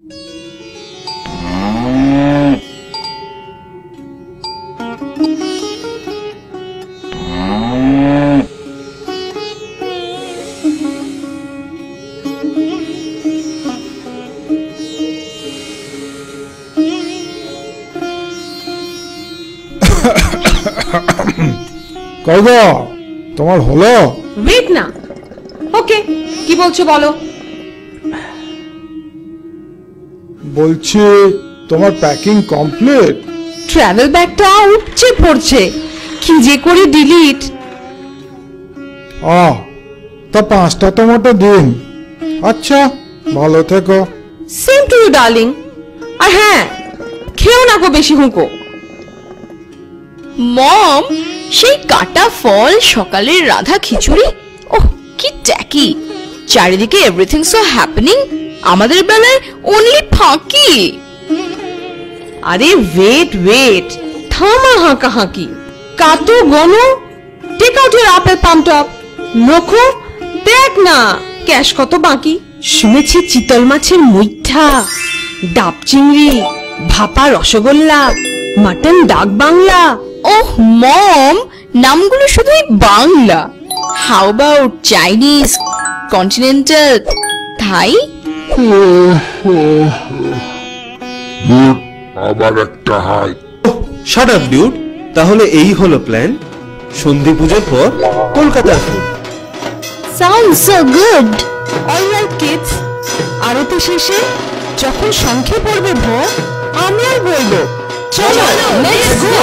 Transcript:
কাকা তোমার হলো? ওয়েট না, ওকে কি বলছো বলো। বলছি তোমার প্যাকিং কমপ্লিট? ট্রাভেল ব্যাগটা উপচে পড়ছে, কি যে করে ডিলিট। তা 5টা টমেটো দিন। আচ্ছা ভালো থেকো। Same to you darling. আর হ্যাঁ, খেও না গো বেশি হুঁকো। মম, সেই কাটা ফল, সকালের রাধা খিচুড়ি, ওহ কি ট্যাকি। চারিদিকে এভরিথিং সো হ্যাপেনিং, আমাদের বেলায় অনলি ফাঁকি। আরে ওয়েট, থামা হাঁকাহাঁকি, কাটো গনো, take out your apple palm top, নখো দেখ না ক্যাশ কত বাকি। শুনেছি চিতল মাছের মুইঠা, ডাব চিংড়ি, ভাপা রসগোল্লা, মাটন ডাক বাংলা। ওহ মম, নামগুলো শুধুই Bangla. How about Chinese, continental, Thai? আবার একটা হাই। Shut up ডিউড। তাহলে এই হলো প্ল্যান, সন্ধি পুজোর পর কলকাতার food. Sound so good. Alright kids, আরতি শেষে যখন সংখ্যে পড়বে ভোর, আমি আর বলবো চলো লেটস গো।